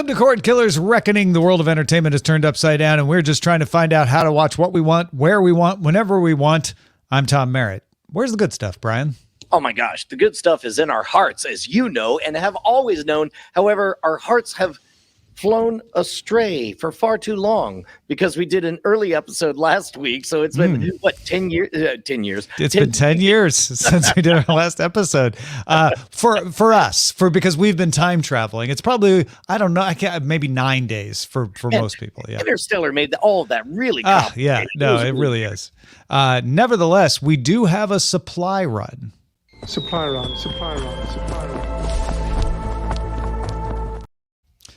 Welcome to Cordkillers Reckoning. The world of entertainment is turned upside down, and we're just trying to find out how to watch what we want, where we want, whenever we want. I'm Tom Merritt. Where's the good stuff, Brian? Oh my gosh, the good stuff is in our hearts, as you know, and have always known. However, our hearts have flown astray for far too long because we did an early episode last week. So it's been, 10 years? 10 years. It's been 10 years since we did our last episode. For us, because we've been time traveling, it's probably, I don't know, maybe 9 days for most people. Yeah. Interstellar made all of that really complicated. Yeah, no, it really is. Nevertheless, we do have a supply run. Supply run.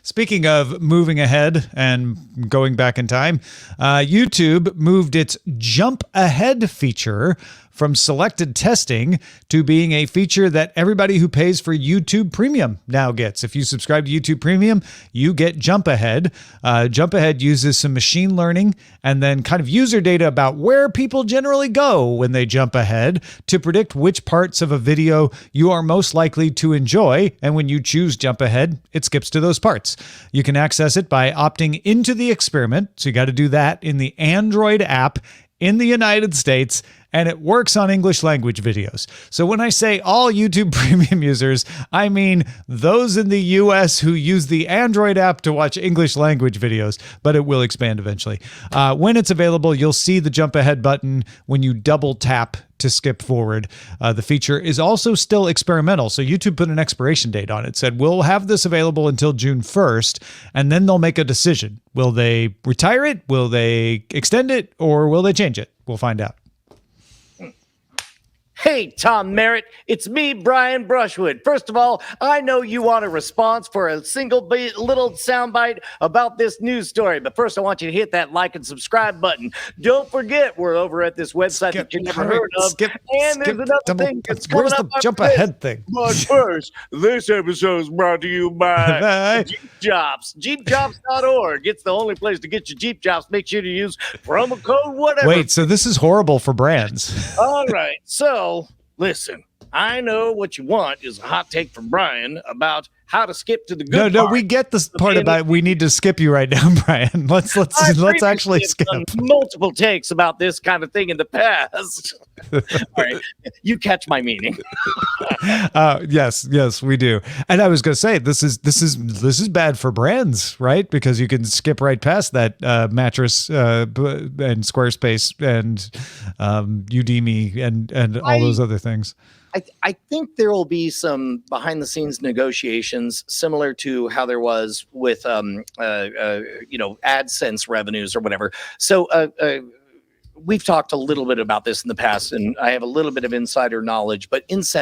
Speaking of moving ahead and going back in time, YouTube moved its Jump Ahead feature from selected testing to being a feature that everybody who pays for YouTube Premium now gets. If you subscribe to YouTube Premium, you get Jump Ahead. Jump Ahead uses some machine learning and then kind of user data about where people generally go when they jump ahead to predict which parts of a video you are most likely to enjoy. And when you choose Jump Ahead, it skips to those parts. You can access it by opting into the experiment. So you got to do that in the Android app in the United States, and it works on English language videos. So when I say all YouTube Premium users, I mean those in the US who use the Android app to watch English language videos, but it will expand eventually. When it's available, you'll see the jump ahead button when you double tap to skip forward. The feature is also still experimental, so YouTube put an expiration date on it. Said, we'll have this available until June 1st, and then they'll make a decision. Will they retire it? Will they extend it? Or will they change it? We'll find out. Hey, Tom Merritt, it's me, Brian Brushwood. First of all, I know you want a response for a single little soundbite about this news story, but first I want you to hit that like and subscribe button. Don't forget, we're over at this website that you never heard of. There's another thing that's where's the jump ahead thing? But first, this episode is brought to you by Jeep Jobs. JeepJobs.org. It's the only place to get your Jeep Jobs. Make sure to use promo code whatever. Wait, so this is horrible for brands. All right, so listen, I know what you want is a hot take from Brian about how to skip to the good No, part. we get this part about we need to skip you right now, Brian. Let's actually skip. Multiple takes about this kind of thing in the past. All right, you catch my meaning. Yes, we do. And I was going to say this is bad for brands, right? Because you can skip right past that mattress and Squarespace and Udemy and all those other things. I think there will be some behind the scenes negotiations similar to how there was with AdSense revenues or whatever. So we've talked a little bit about this in the past, and I have a little bit of insider knowledge. But to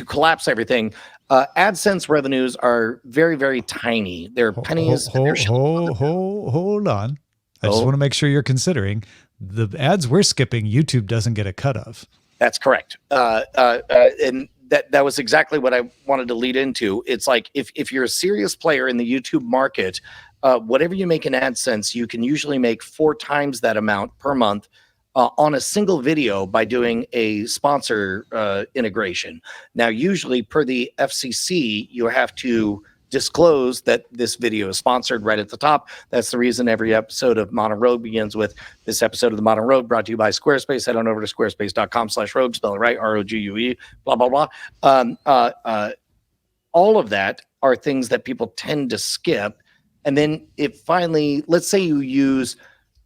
collapse everything, AdSense revenues are very, very tiny. They're pennies. Hold on. I just want to make sure you're considering the ads we're skipping, YouTube doesn't get a cut of. That's correct. And that was exactly what I wanted to lead into. It's like if you're a serious player in the YouTube market, whatever you make in AdSense, you can usually make 4 times that amount per month on a single video by doing a sponsor integration. Now, usually per the FCC, you have to disclose that this video is sponsored right at the top. That's the reason every episode of Modern Rogue begins with this episode of the Modern Rogue brought to you by Squarespace. Head on over to squarespace.com/rogue, spell it right, ROGUE, blah, blah, blah. All of that are things that people tend to skip. And then if finally, let's say you use,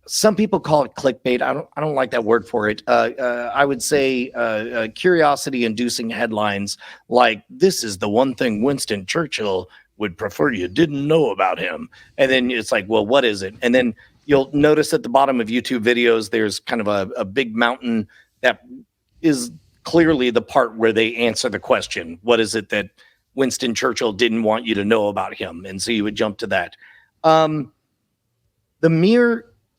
some people call it clickbait. I don't like that word for it. I would say curiosity-inducing headlines like, this is the one thing Winston Churchill would prefer you didn't know about him. And then it's like, well, what is it? And then you'll notice at the bottom of YouTube videos, there's kind of a big mountain that is clearly the part where they answer the question. What is it that Winston Churchill didn't want you to know about him? And so you would jump to that. I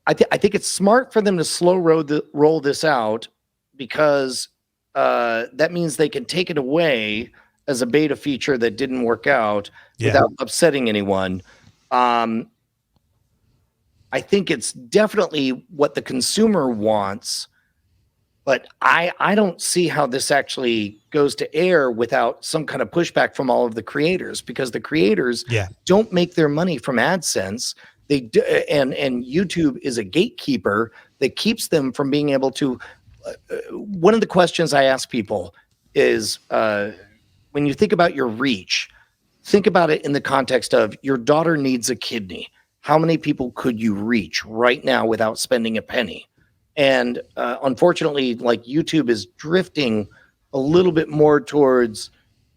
think it's smart for them to slow roll this out because that means they can take it away as a beta feature that didn't work out without upsetting anyone. I think it's definitely what the consumer wants But I don't see how this actually goes to air without some kind of pushback from all of the creators, because the creators don't make their money from AdSense. They do, and YouTube is a gatekeeper that keeps them from being able to. One of the questions I ask people is, when you think about your reach, think about it in the context of your daughter needs a kidney. How many people could you reach right now without spending a penny? And unfortunately, like, YouTube is drifting a little bit more towards,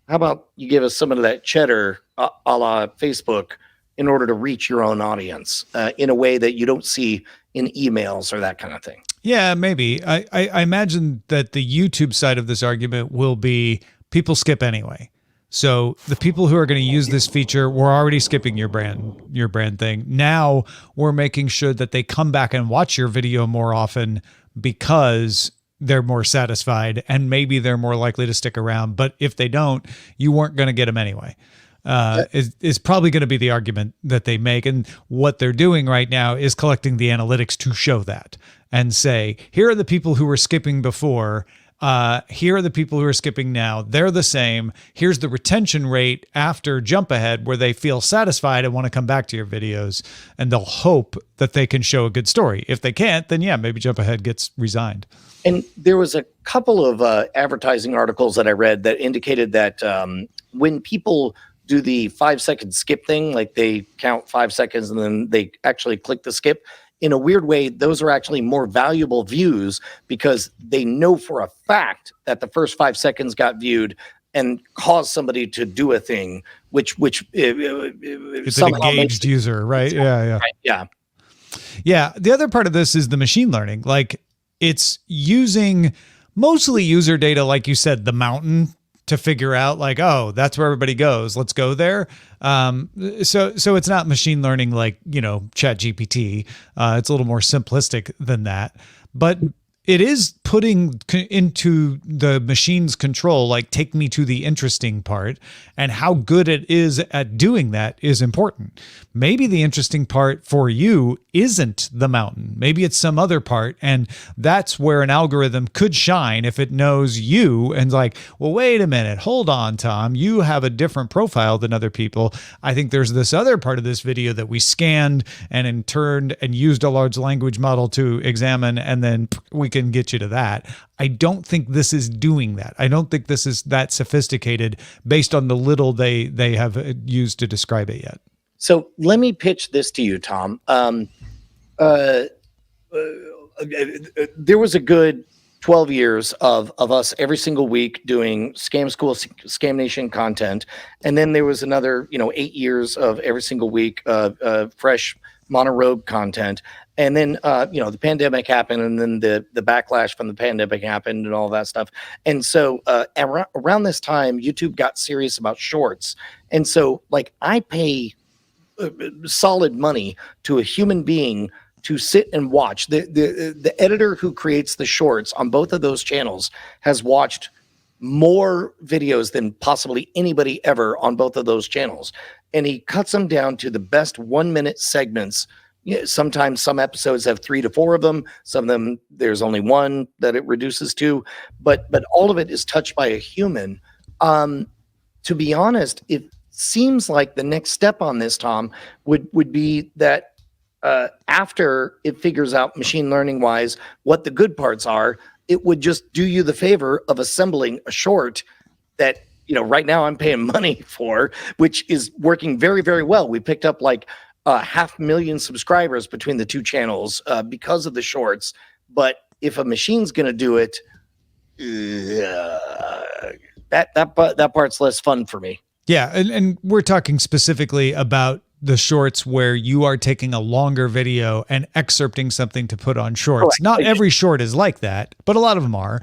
how about you give us some of that cheddar a la Facebook in order to reach your own audience in a way that you don't see in emails or that kind of thing. Yeah, maybe. I imagine that the YouTube side of this argument will be people skip anyway. So the people who are going to use this feature were already skipping your brand thing. Now we're making sure that they come back and watch your video more often because they're more satisfied and maybe they're more likely to stick around. But if they don't, you weren't going to get them anyway. Is probably going to be the argument that they make. And what they're doing right now is collecting the analytics to show that and say, here are the people who were skipping before. Here are the people who are skipping now. They're the same. Here's the retention rate after jump ahead, where they feel satisfied and want to come back to your videos, and they'll hope that they can show a good story. If they can't, then yeah, maybe jump ahead gets resigned. And there was a couple of advertising articles that I read that indicated that when people do the 5-second skip thing, like they count 5 seconds and then they actually click the skip, in a weird way, those are actually more valuable views because they know for a fact that the first 5 seconds got viewed and caused somebody to do a thing, which it's an engaged user, right? Yeah. Right? Yeah. The other part of this is the machine learning. Like, it's using mostly user data, like you said, the mountain, to figure out, like, oh, that's where everybody goes. Let's go there. So it's not machine learning like, Chat GPT. It's a little more simplistic than that. But it is putting into the machine's control, like, take me to the interesting part, and how good it is at doing that is important. Maybe the interesting part for you isn't the mountain. Maybe it's some other part. And that's where an algorithm could shine if it knows you and like, well, wait a minute, hold on, Tom, you have a different profile than other people. I think there's this other part of this video that we scanned and in turn and used a large language model to examine, and then we can get you to that. I don't think this is doing that. I don't think this is that sophisticated based on the little they have used to describe it yet. So let me pitch this to you, Tom. There was a good 12 years of us every single week doing Scam School, Scam Nation content. And then there was another, 8 years of every single week fresh mono-rogue content. And then, the pandemic happened, and then the backlash from the pandemic happened and all that stuff. And so around this time, YouTube got serious about shorts. And so, like, I pay solid money to a human being to sit and watch. The editor who creates the shorts on both of those channels has watched more videos than possibly anybody ever on both of those channels. And he cuts them down to the best 1-minute segments. Sometimes some episodes have 3 to 4 of them. Some of them, there's only one that it reduces to, but all of it is touched by a human. To be honest, it seems like the next step on this, Tom, would be that after it figures out machine learning wise what the good parts are, it would just do you the favor of assembling a short that, right now I'm paying money for, which is working very, very well. We picked up like 500,000 subscribers between the two channels because of the shorts. But if a machine's going to do it, that part's less fun for me. Yeah, and we're talking specifically about the shorts where you are taking a longer video and excerpting something to put on shorts. Correct. Not every short is like that, but a lot of them are.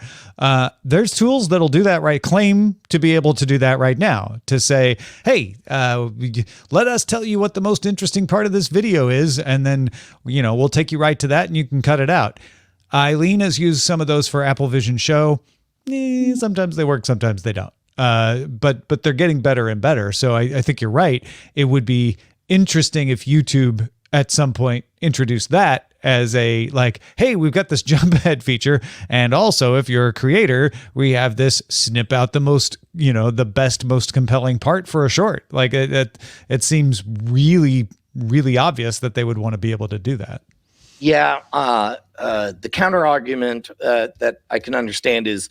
There's tools that'll do that claim to be able to do that right now, to say, hey, let us tell you what the most interesting part of this video is, and then, we'll take you right to that and you can cut it out. Eileen has used some of those for Apple Vision Show. Sometimes they work, sometimes they don't. But they're getting better and better. So I think you're right. It would be interesting if YouTube at some point introduced that as a like, hey, we've got this jump ahead feature. And also, if you're a creator, we have this snip out the most, the best, most compelling part for a short. Like it seems really, really obvious that they would want to be able to do that. Yeah. The counter argument that I can understand is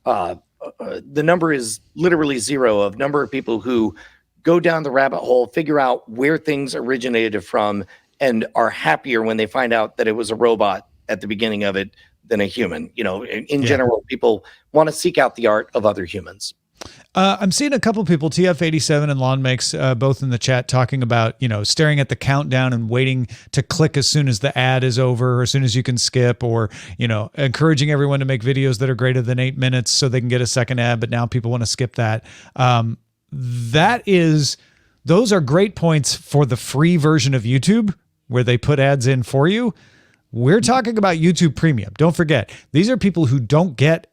the number is literally zero of number of people who go down the rabbit hole, figure out where things originated from, and are happier when they find out that it was a robot at the beginning of it than a human. In general, people want to seek out the art of other humans. I'm seeing a couple people, TF87 and Lawn Makes, both in the chat, talking about, staring at the countdown and waiting to click as soon as the ad is over, or as soon as you can skip, or, encouraging everyone to make videos that are greater than 8 minutes so they can get a second ad, but now people want to skip that. Those are great points for the free version of YouTube where they put ads in for you. We're talking about YouTube Premium. Don't forget, these are people who don't get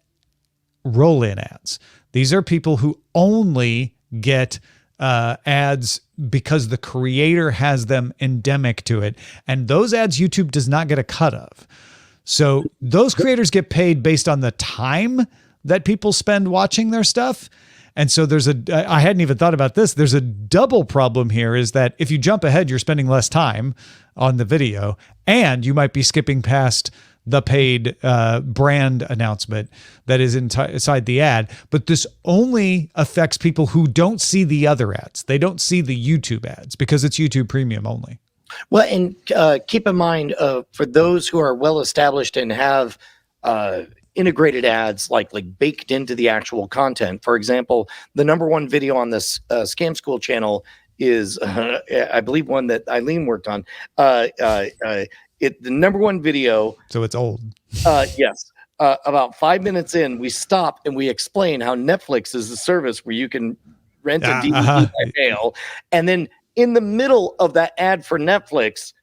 roll-in ads. These are people who only get ads because the creator has them endemic to it. And those ads YouTube does not get a cut of. So those creators get paid based on the time that people spend watching their stuff. And so I hadn't even thought about this. There's a double problem here, is that if you jump ahead, you're spending less time on the video, and you might be skipping past the paid brand announcement that is inside the ad. But this only affects people who don't see the other ads. They don't see the YouTube ads because it's YouTube Premium only. Well, and keep in mind, for those who are well established and have integrated ads like baked into the actual content. For example, the number one video on this Scam School channel is, I believe, one that Eileen worked on. The number one video. So it's old. Yes. About 5 minutes in, we stop and we explain how Netflix is the service where you can rent a DVD by mail. And then in the middle of that ad for Netflix,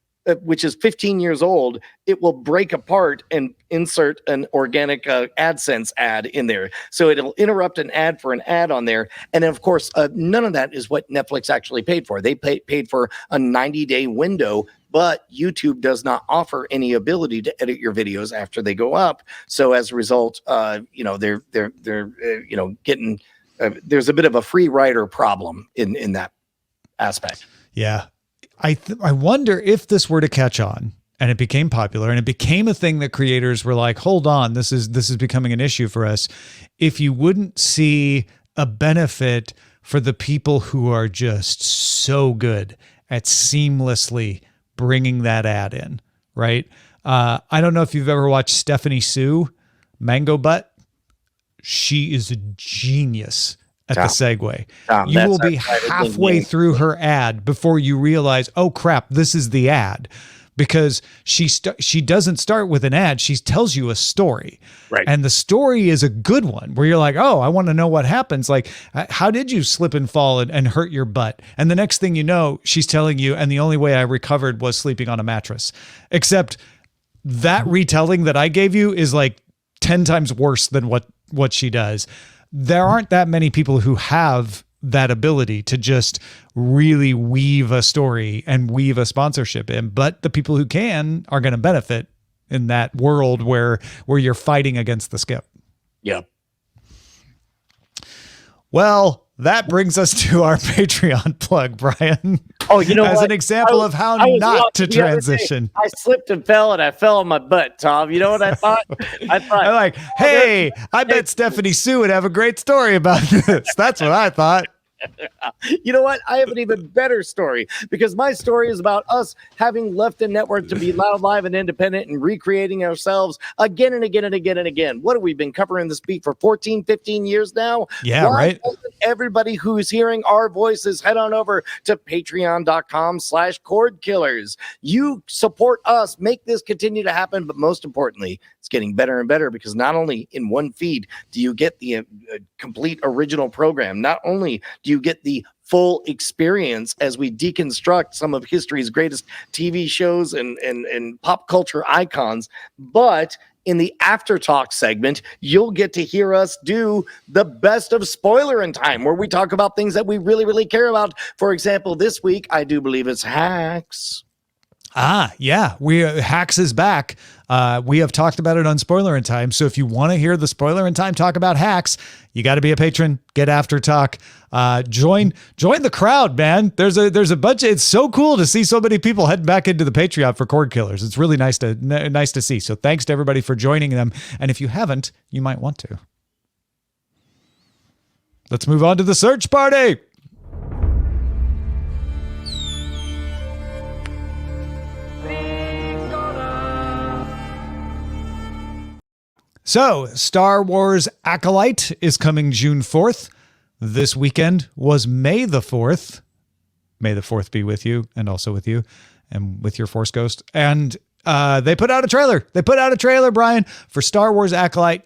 which is 15 years old, it will break apart and insert an organic AdSense ad in there. So it'll interrupt an ad for an ad on there. And then, of course, none of that is what Netflix actually paid for. They paid for a 90-day window, but YouTube does not offer any ability to edit your videos after they go up. So as a result, they're getting there's a bit of a free rider problem in that aspect. Yeah. I wonder if this were to catch on and it became popular and it became a thing that creators were like, hold on, this is becoming an issue for us. If you wouldn't see a benefit for the people who are just so good at seamlessly bringing that ad in, right? I don't know if you've ever watched Stephanie Sue, Mango Butt. She is a genius at the segue. You will be halfway through her ad before you realize, oh crap, this is the ad, because she doesn't start with an ad. She tells you a story, right? And the story is a good one where you're like, oh, I want to know what happens. Like, how did you slip and fall and hurt your butt? And the next thing you know, she's telling you, and the only way I recovered was sleeping on a mattress. Except that retelling that I gave you is like 10 times worse than what she does. There aren't that many people who have that ability to just really weave a story and weave a sponsorship in, but the people who can are going to benefit in that world where you're fighting against the skip. Yep. Well, that brings us to our Patreon plug, Brian. Oh, you know, as an example of how not to transition. I slipped and fell, and I fell on my butt, Tom. You know what I thought? I'm like, hey, I bet Stephanie Sue would have a great story about this. That's what I thought. You know what? I have an even better story, because my story is about us having left the network to be loud, live, and independent and recreating ourselves again and again and again and again. What have we been covering this beat for 14, 15 years now? Yeah, right. Everybody who's hearing our voices, head on over to patreon.com/Cordkillers. You support us, make this continue to happen, but most importantly, it's getting better and better, because not only in one feed do you get the complete original program, not only do you get the full experience as we deconstruct some of history's greatest TV shows and pop culture icons, but in the After Talk segment, you'll get to hear us do the best of Spoiler in Time, where we talk about things that we really, really care about. For example, this week, I do believe it's hacks. Yeah. Hacks is back. We have talked about it on Spoiler in Time. So if you want to hear the Spoiler in Time talk about Hacks, you got to be a patron. Get After Talk. Join the crowd, man. There's a bunch. It's so cool to see so many people heading back into the Patreon for Cordkillers. It's really nice to see. So thanks to everybody for joining them. And if you haven't, you might want to. Let's move on to the search party. So, Star Wars Acolyte is coming June 4th. This weekend was May the 4th. May the 4th be with you and also with you and with your Force Ghost. And they put out a trailer. Brian, for Star Wars Acolyte.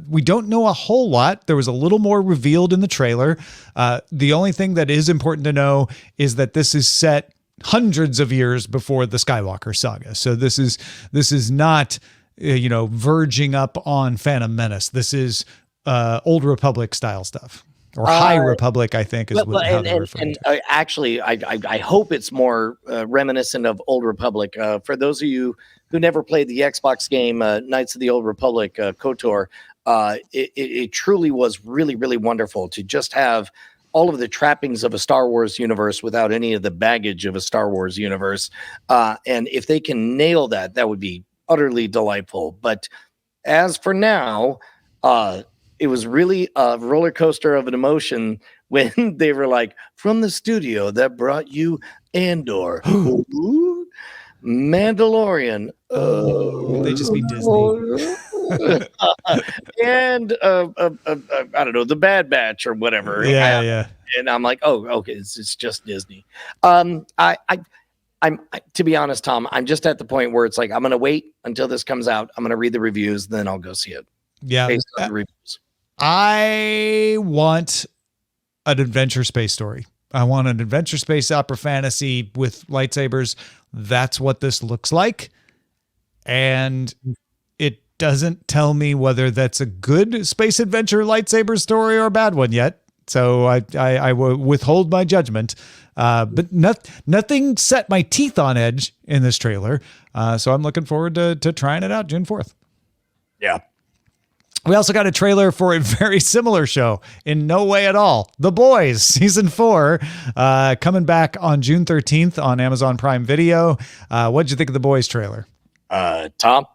We don't know a whole lot. There was a little more revealed in the trailer. The only thing that is important to know is that this is set hundreds of years before the Skywalker saga. So this is not verging up on Phantom Menace. This is Old Republic style stuff, or High Republic, I think is how they're referring to. Actually, I hope it's more reminiscent of Old Republic. For those of you who never played the Xbox game Knights of the Old Republic KOTOR, it truly was really, really wonderful to just have all of the trappings of a Star Wars universe without any of the baggage of a Star Wars universe. And if they can nail that, that would be utterly delightful. But as for now, it was really a roller coaster of an emotion when they were like, from the studio that brought you Andor, ooh, Mandalorian, they just mean Disney. And I don't know, the Bad Batch or whatever. Yeah. And I'm like, oh, okay, it's just Disney. I'm to be honest, Tom, I'm just at the point where it's like, I'm going to wait until this comes out. I'm going to read the reviews, then I'll go see it. Yeah. Based on the reviews. I want an adventure space story. I want an adventure space opera fantasy with lightsabers. That's what this looks like. And it doesn't tell me whether that's a good space adventure lightsaber story or a bad one yet. So I will withhold my judgment. But nothing set my teeth on edge in this trailer. So I'm looking forward to trying it out June 4th. Yeah. We also got a trailer for a very similar show in no way at all. The Boys season 4, coming back on June 13th on Amazon Prime Video. What'd you think of the Boys trailer? Tom,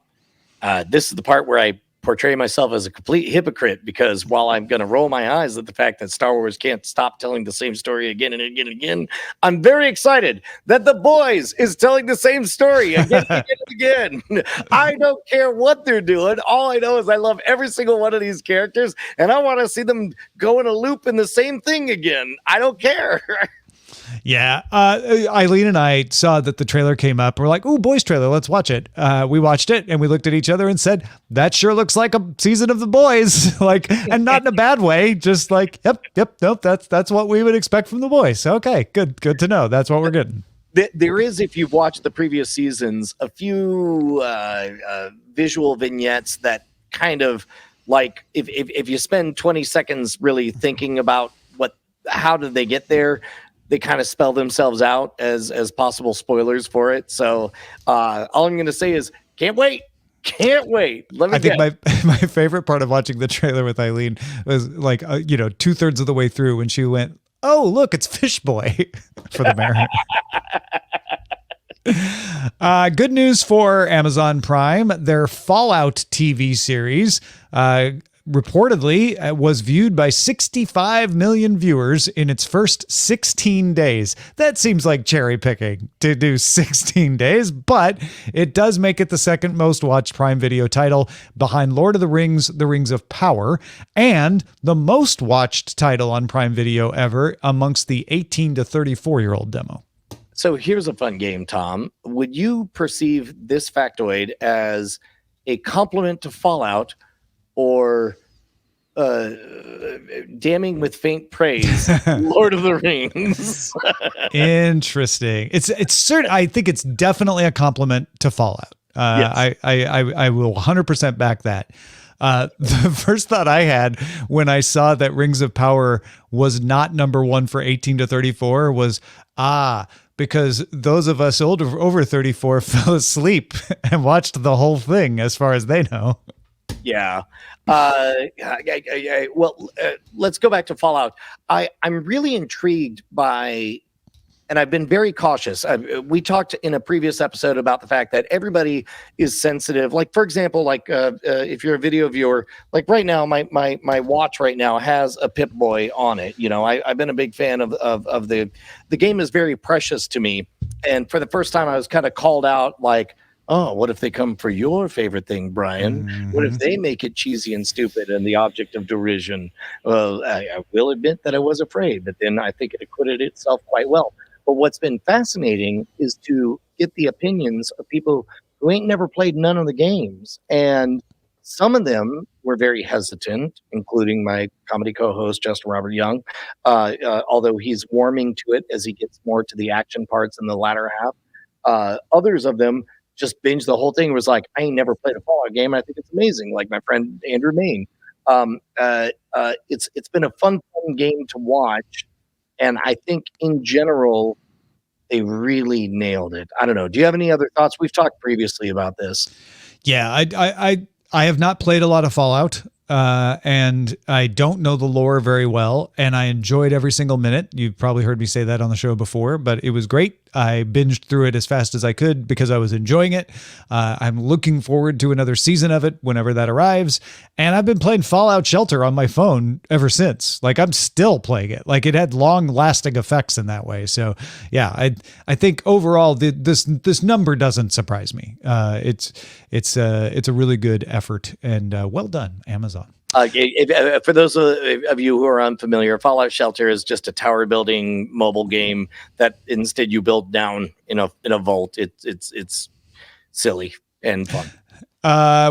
this is the part where I portray myself as a complete hypocrite, because while I'm going to roll my eyes at the fact that Star Wars can't stop telling the same story again and again and again, I'm very excited that The Boys is telling the same story again and again and again. I don't care what they're doing. All I know is I love every single one of these characters, and I want to see them go in a loop in the same thing again. I don't care. Yeah. Eileen and I saw that the trailer came up. We're like, ooh, Boys trailer. Let's watch it. We watched it and we looked at each other and said, that sure looks like a season of The Boys. Like, and not in a bad way. Just like, yep. Nope. That's what we would expect from The Boys. Okay, good to know. That's what we're getting. There is, if you've watched the previous seasons, a few visual vignettes that kind of like, if you spend 20 seconds really thinking about how did they get there, they kind of spell themselves out as possible spoilers for it. So all I'm going to say is can't wait. I think my favorite part of watching the trailer with Eileen was like, 2/3 of the way through when she went, oh, look, it's Fish Boy for the mayor. Good news for Amazon Prime. Their Fallout TV series reportedly was viewed by 65 million viewers in its first 16 days. That seems like cherry picking to do 16 days, but it does make it the second most watched Prime Video title behind Lord of the Rings, The Rings of Power, and the most watched title on Prime Video ever amongst the 18 to 34-year-old demo. So here's a fun game, Tom. Would you perceive this factoid as a compliment to Fallout, or damning with faint praise Lord of the Rings? Interesting. It's certain. I think it's definitely a compliment to Fallout. Yes. I will 100% back that. The first thought I had when I saw that Rings of Power was not number one for 18 to 34 was, because those of us over 34 fell asleep and watched the whole thing, as far as they know. Yeah. Well, let's go back to Fallout. I'm really intrigued by, and I've been very cautious. We talked in a previous episode about the fact that everybody is sensitive. Like, for example, if you're a video viewer, like right now, my watch right now has a Pip-Boy on it. You know, I've been a big fan of the game is very precious to me. And for the first time, I was kind of called out like, oh, what if they come for your favorite thing, Brian? Mm-hmm. What if they make it cheesy and stupid and the object of derision? Well, I will admit that I was afraid, but then I think it acquitted itself quite well. But what's been fascinating is to get the opinions of people who ain't never played none of the games. And some of them were very hesitant, including my comedy co-host, Justin Robert Young, although he's warming to it as he gets more to the action parts in the latter half. Others of them just binged the whole thing and was like, I ain't never played a Fallout game. I think it's amazing. Like my friend Andrew Main. It's been a fun game to watch. And I think in general, they really nailed it. I don't know. Do you have any other thoughts? We've talked previously about this. Yeah, I have not played a lot of Fallout. And I don't know the lore very well, and I enjoyed every single minute. You've probably heard me say that on the show before, but it was great. I binged through it as fast as I could because I was enjoying it. I'm looking forward to another season of it whenever that arrives. And I've been playing Fallout Shelter on my phone ever since. Like, I'm still playing it. Like, it had long lasting effects in that way. So yeah, I think overall this number doesn't surprise me. It's a really good effort, and well done, Amazon. For those of you who are unfamiliar, Fallout Shelter is just a tower building mobile game that instead you build down in a vault. It's silly and fun.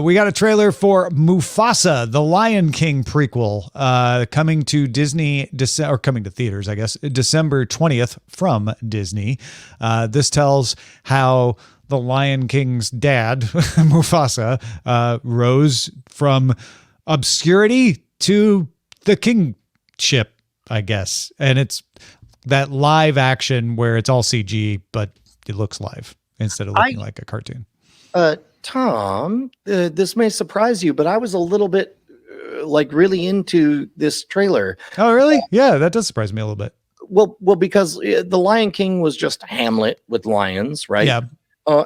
We got a trailer for Mufasa, the Lion King prequel, coming to Disney, or coming to theaters, I guess, December 20th from Disney. This tells how the Lion King's dad, Mufasa, rose from obscurity to the kingship, I guess. And it's that live action where it's all CG, but it looks live instead of looking like a cartoon. Tom, this may surprise you, but I was a little bit really into this trailer. Oh, really? Yeah, that does surprise me a little bit. Well, because the Lion King was just Hamlet with lions, right? Yeah.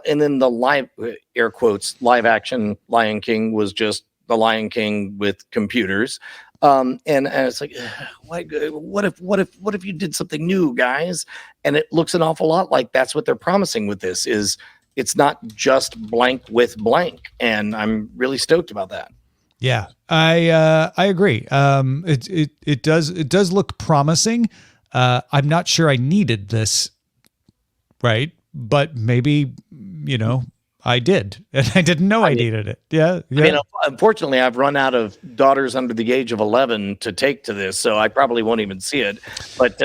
And then the live, air quotes, live action Lion King was just the Lion King with computers. And it's like, what if you did something new, guys? And it looks an awful lot like that's what they're promising with this. Is it's not just blank with blank, and I'm really stoked about that. Yeah, I agree. It does look promising. I'm not sure I needed this, right? But maybe, I did, and I didn't know I needed it. Yeah. I mean, unfortunately, I've run out of daughters under the age of 11 to take to this, so I probably won't even see it. But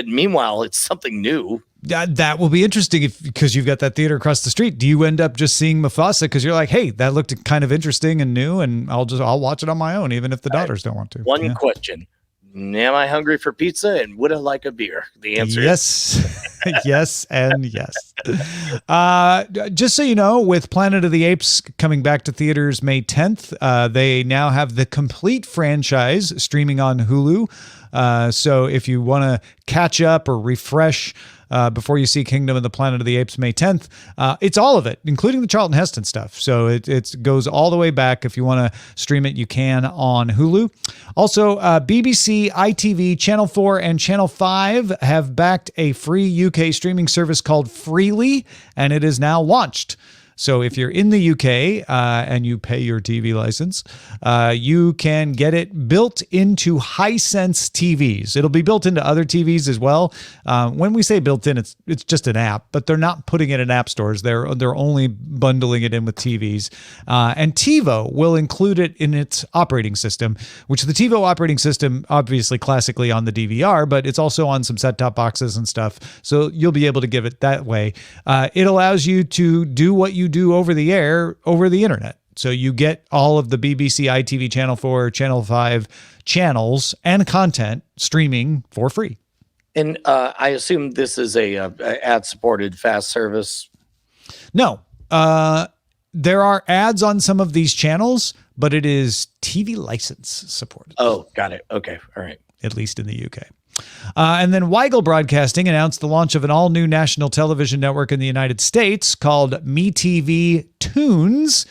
meanwhile, it's something new. That will be interesting because you've got that theater across the street. Do you end up just seeing Mufasa because you're like, hey, that looked kind of interesting and new, and I'll watch it on my own, even if the daughters don't want to. One question. Am I hungry for pizza, and would I like a beer? The answer is yes. Yes and yes. Just so you know, with Planet of the Apes coming back to theaters May 10th, they now have the complete franchise streaming on Hulu. So if you want to catch up or refresh before you see Kingdom of the Planet of the Apes May 10th, it's all of it, including the Charlton Heston stuff. So it goes all the way back. If you want to stream it, you can on Hulu. Also, BBC, ITV, Channel 4, and Channel 5 have backed a free UK streaming service called Freely, and it is now launched. So if you're in the UK and you pay your TV license, you can get it built into Hisense TVs. It'll be built into other TVs as well. When we say built in, it's just an app, but they're not putting it in app stores. They're only bundling it in with TVs. And TiVo will include it in its operating system, which the TiVo operating system, obviously classically on the DVR, but it's also on some set-top boxes and stuff. So you'll be able to give it that way. It allows you to do what you do over the air, over the internet. So you get all of the BBC, ITV, Channel 4, Channel 5 channels and content streaming for free. And I assume this is a ad-supported fast service. No, there are ads on some of these channels, but it is TV license supported. Oh, got it. Okay, all right. At least in the UK. And then Weigel Broadcasting announced the launch of an all-new national television network in the United States called MeTV Tunes.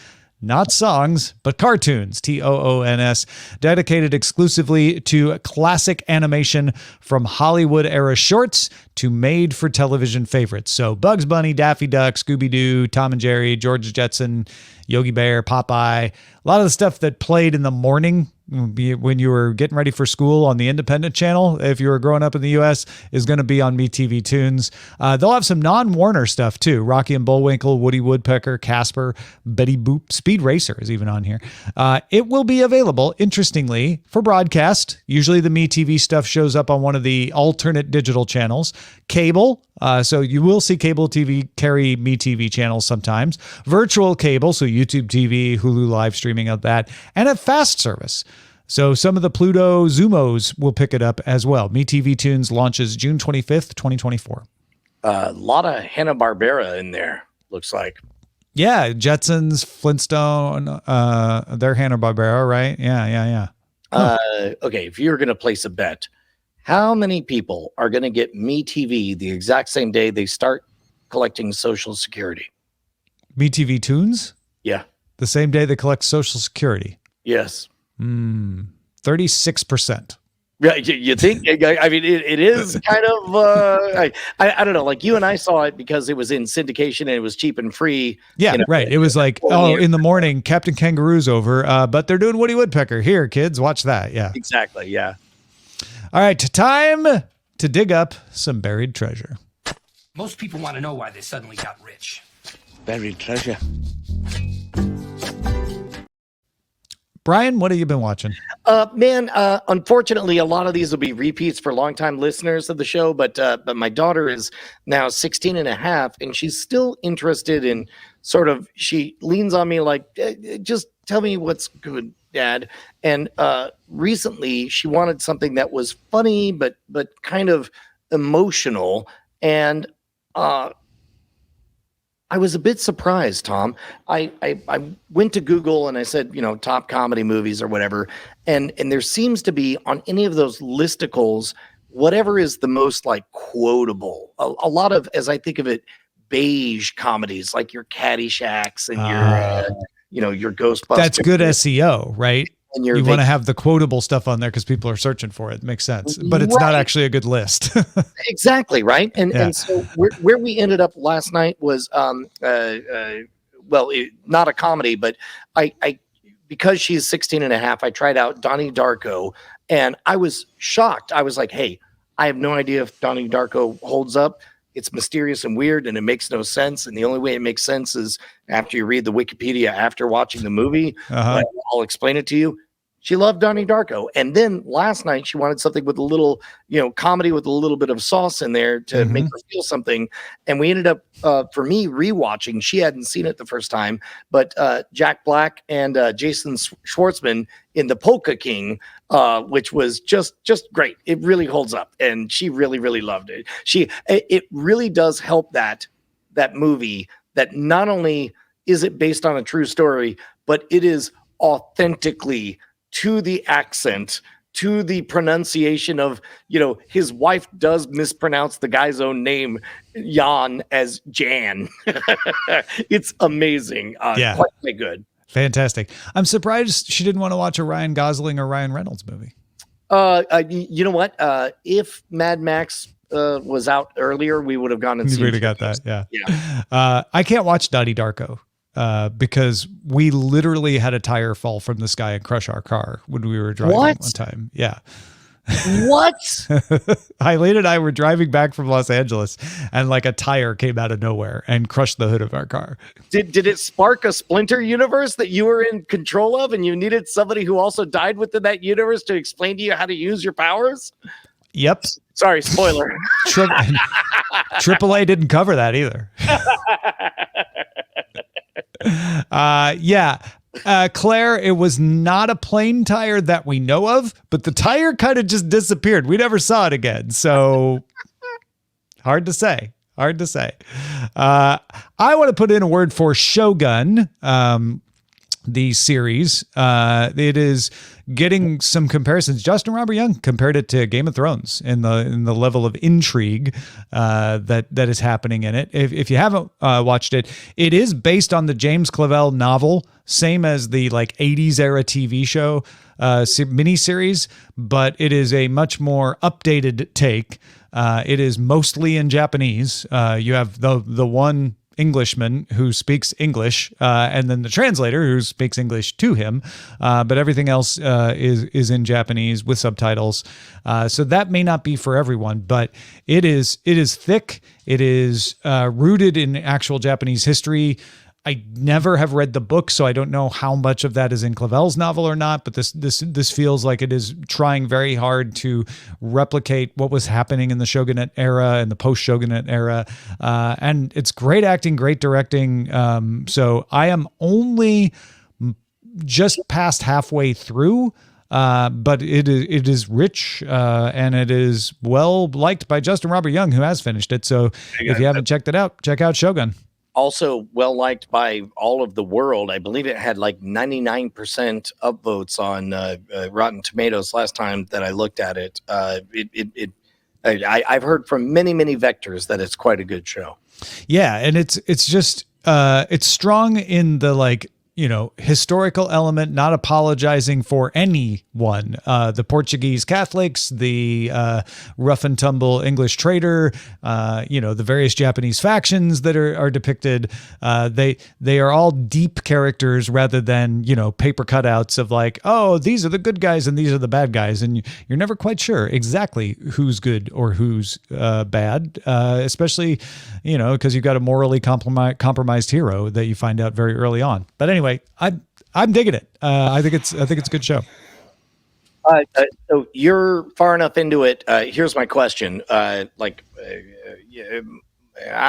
Not songs, but cartoons, Toons, dedicated exclusively to classic animation from Hollywood-era shorts to made-for-television favorites. So Bugs Bunny, Daffy Duck, Scooby-Doo, Tom and Jerry, George Jetson, Yogi Bear, Popeye. A lot of the stuff that played in the morning when you were getting ready for school on the independent channel, if you were growing up in the U.S., is going to be on MeTV Tunes. They'll have some non-Warner stuff too. Rocky and Bullwinkle, Woody Woodpecker, Casper, Betty Boop, Speed Racer is even on here. It will be available, interestingly, for broadcast. Usually the MeTV stuff shows up on one of the alternate digital channels. Cable, so you will see cable TV carry MeTV channels sometimes. Virtual cable, so YouTube TV, Hulu live streaming of that, and a fast service. So some of the Pluto Zumos will pick it up as well. MeTV Tunes launches June 25th, 2024. A lot of Hanna-Barbera in there, looks like. Yeah, Jetsons, Flintstone, they're Hanna-Barbera, right? Yeah. Okay, if you're going to place a bet, how many people are going to get MeTV the exact same day they start collecting Social Security? MeTV Tunes? Yeah. The same day they collect Social Security? Yes. 36%. Yeah, you think? I mean, it is kind of. I don't know. Like you and I saw it because it was in syndication and it was cheap and free. Yeah, right. It was like, in the morning, Captain Kangaroo's over, but they're doing Woody Woodpecker. Here, kids, watch that. Yeah, exactly. Yeah. All right, time to dig up some buried treasure. Most people want to know why they suddenly got rich. Buried treasure. Brian, what have you been watching? Man, unfortunately, a lot of these will be repeats for longtime listeners of the show, but my daughter is now 16 and a half, and she's still interested in sort of, she leans on me like, just tell me what's good, Dad. And recently, she wanted something that was funny, but kind of emotional, and I was a bit surprised, Tom. I went to Google and I said, top comedy movies or whatever. And there seems to be on any of those listicles, whatever is the most like quotable. A lot of, as I think of it, beige comedies like your Caddyshacks and your Ghostbusters. That's good SEO, right? And you want to have the quotable stuff on there because people are searching for it. It makes sense, but it's not actually a good list. Exactly, right? And so where we ended up last night was, not a comedy, but I because she's 16 and a half, I tried out Donnie Darko, and I was shocked. I was like, hey, I have no idea if Donnie Darko holds up. It's mysterious and weird, and it makes no sense. And the only way it makes sense is after you read the Wikipedia after watching the movie. I'll explain it to you. She loved Donnie Darko. And then last night she wanted something with a little, comedy with a little bit of sauce in there to make her feel something. And we ended up, for me, rewatching. She hadn't seen it the first time, but Jack Black and Jason Schwartzman in The Polka King, which was just great. It really holds up, and she really, really loved it. It really does help that movie, that not only is it based on a true story, but it is authentically to the accent, to the pronunciation of, his wife does mispronounce the guy's own name, Jan, as Jan. It's amazing. Quite good. Fantastic. I'm surprised she didn't want to watch a Ryan Gosling or Ryan Reynolds movie. You know what? If Mad Max was out earlier, we would have gone and seen it. We would have got that. Yeah. I can't watch Donnie Darko because we literally had a tire fall from the sky and crush our car when we were driving one time. Yeah. What? Eileen and I were driving back from Los Angeles, and like a tire came out of nowhere and crushed the hood of our car. Did it spark a splinter universe that you were in control of, and you needed somebody who also died within that universe to explain to you how to use your powers? Yep. Sorry, spoiler. AAA didn't cover that either. Claire, it was not a plane tire that we know of, but the tire kind of just disappeared. We never saw it again. So Hard to say. Hard to say. I want to put in a word for Shogun, the series. It is getting some comparisons. Justin Robert Young compared it to Game of Thrones in the level of intrigue that is happening in it. If you haven't watched it, it is based on the James Clavell novel, same as the like 80s era TV show miniseries, but it is a much more updated take. It is mostly in Japanese. You have the one Englishman who speaks English, and then the translator who speaks English to him. But everything else is in Japanese with subtitles. So that may not be for everyone, but it is thick. It is rooted in actual Japanese history. I never have read the book, so I don't know how much of that is in Clavell's novel or not, but this feels like it is trying very hard to replicate what was happening in the Shogunate era and the post-Shogunate era. And it's great acting, great directing. So I am only just past halfway through, but it is rich, and it is well liked by Justin Robert Young, who has finished it. So if you haven't checked it out, check out Shogun. Also well liked by all of the world. I believe it had like 99% upvotes on Rotten Tomatoes last time that I looked at it. I've heard from many vectors that it's quite a good show. Yeah, and it's just it's strong in the like, you know, historical element, not apologizing for anyone. The Portuguese Catholics, the rough and tumble English trader, the various Japanese factions that are depicted. They are all deep characters rather than, paper cutouts of like, oh, these are the good guys and these are the bad guys. And you're never quite sure exactly who's good or who's bad, especially, because you've got a morally compromised hero that you find out very early on. But anyway, I'm digging it. I think it's a good show. So you're far enough into it. Here's my question. I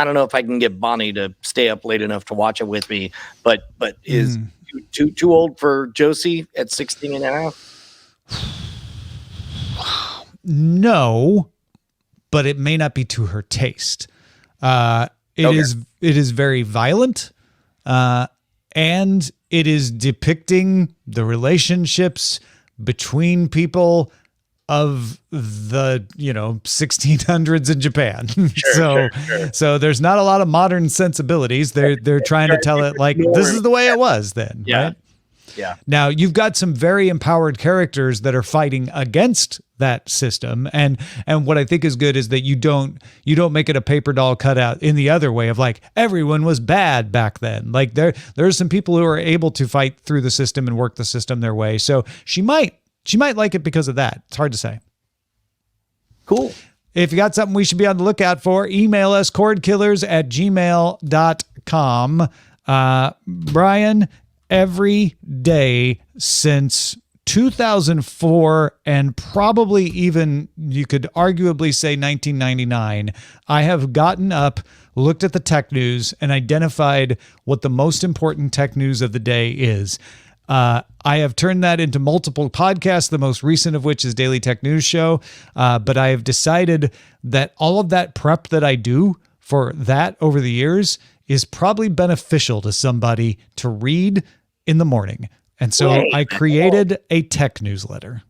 don't know if I can get Bonnie to stay up late enough to watch it with me, but is too old for Josie at 16 and a half? No, but it may not be to her taste. It is very violent. And it is depicting the relationships between people of the, 1600s in Japan. So there's not a lot of modern sensibilities. They're trying to tell it like, this is the way it was then, right? Yeah. Now you've got some very empowered characters that are fighting against that system. And what I think is good is that you don't make it a paper doll cutout in the other way of like, everyone was bad back then. Like there's some people who are able to fight through the system and work the system their way. So she might like it because of that. It's hard to say. Cool. If you got something we should be on the lookout for, email us cordkillers@gmail.com. Brian, every day since 2004, and probably even you could arguably say 1999, I have gotten up, looked at the tech news, and identified what the most important tech news of the day is. I have turned that into multiple podcasts, the most recent of which is Daily Tech News Show. But I have decided that all of that prep that I do for that over the years is probably beneficial to somebody to read in the morning. And so I created a tech newsletter.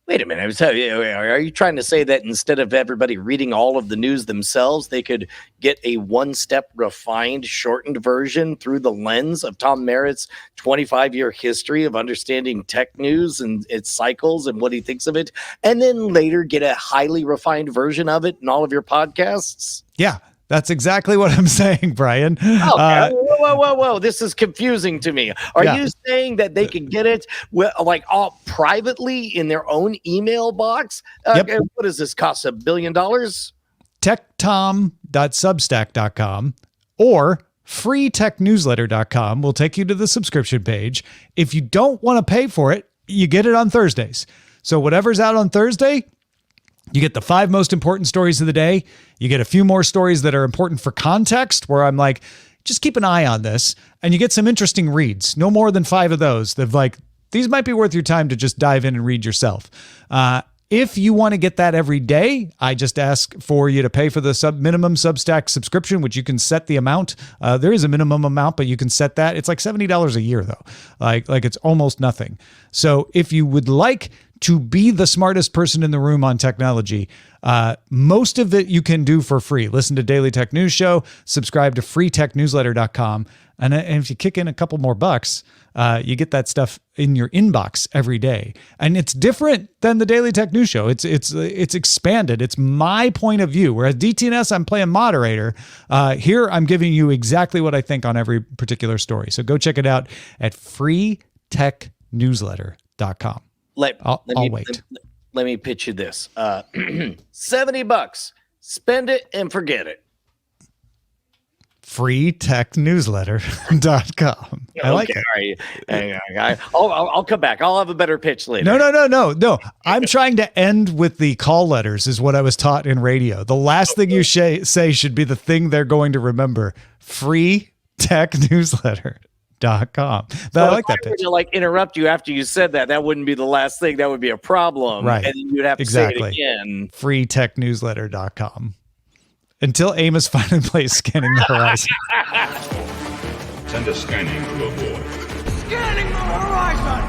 Wait a minute. Are you trying to say that instead of everybody reading all of the news themselves, they could get a one-step refined, shortened version through the lens of Tom Merritt's 25-year history of understanding tech news and its cycles and what he thinks of it, and then later get a highly refined version of it in all of your podcasts? Yeah. That's exactly what I'm saying, Brian. Okay. Whoa. This is confusing to me. Are you saying that they can get it all privately in their own email box? Yep. What does this cost? $1 billion? techtom.substack.com or freetechnewsletter.com will take you to the subscription page. If you don't want to pay for it, you get it on Thursdays. So whatever's out on Thursday, you get the 5 most important stories of the day. You get a few more stories that are important for context, where I'm like, just keep an eye on this. And you get some interesting reads. No more than 5 of those. They've like, these might be worth your time to just dive in and read yourself. If you want to get that every day, I just ask for you to pay for the minimum Substack subscription, which you can set the amount. There is a minimum amount, but you can set that. It's like $70 a year though. Like it's almost nothing. So if you would like to be the smartest person in the room on technology, most of it you can do for free. Listen to Daily Tech News Show, subscribe to freetechnewsletter.com. And if you kick in a couple more bucks, you get that stuff in your inbox every day. And it's different than the Daily Tech News Show. It's expanded. It's my point of view. Whereas DTNS, I'm playing moderator. Here, I'm giving you exactly what I think on every particular story. So go check it out at freetechnewsletter.com. I'll wait. Let me pitch you this. $70. Spend it and forget it. freetechnewsletter.com. I like it. All right. I'll come back. I'll have a better pitch later. No. I'm trying to end with the call letters is what I was taught in radio. The last thing you say should be the thing they're going to remember. freetechnewsletter.com. But I like that pitch. To interrupt you after you said that, that wouldn't be the last thing. That would be a problem. Right. And then you'd have to say it again. freetechnewsletter.com. Until Amos finally plays Scanning the Horizon. Send a scanning to abort. Scanning the horizon!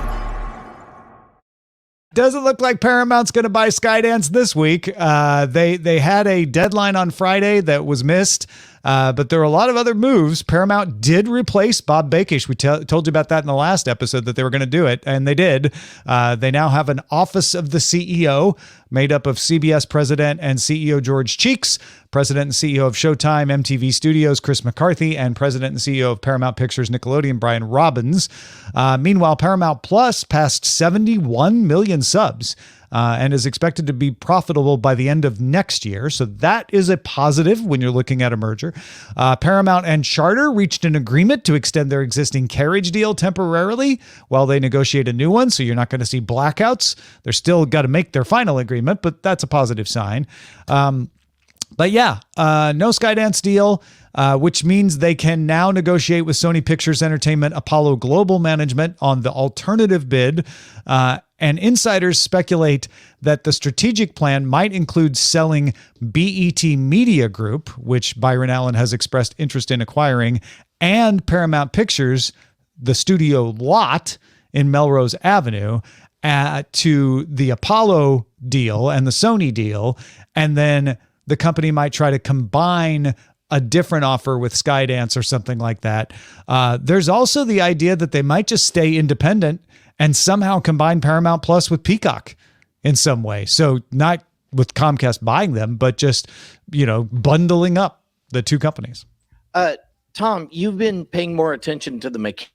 Doesn't look like Paramount's going to buy Skydance this week. They had a deadline on Friday that was missed, but there were a lot of other moves. Paramount did replace Bob Bakish. We told you about that in the last episode that they were going to do it, and they did. They now have an office of the CEO made up of CBS president and CEO George Cheeks, president and CEO of Showtime, MTV Studios, Chris McCarthy, and president and CEO of Paramount Pictures, Nickelodeon, Brian Robbins. Meanwhile, Paramount Plus passed 71 million subs and is expected to be profitable by the end of next year. So that is a positive when you're looking at a merger. Paramount and Charter reached an agreement to extend their existing Carriage deal temporarily while they negotiate a new one. So you're not going to see blackouts. They're still got to make their final agreement, but that's a positive sign. But yeah, no Skydance deal, which means they can now negotiate with Sony Pictures Entertainment Apollo Global Management on the alternative bid. And insiders speculate that the strategic plan might include selling BET Media Group, which Byron Allen has expressed interest in acquiring, and Paramount Pictures, the studio lot in Melrose Avenue, to the Apollo deal and the Sony deal. And then the company might try to combine a different offer with Skydance or something like that. There's also the idea that they might just stay independent and somehow combine Paramount Plus with Peacock in some way. So not with Comcast buying them, but just, bundling up the two companies. Tom, you've been paying more attention to the mechanics.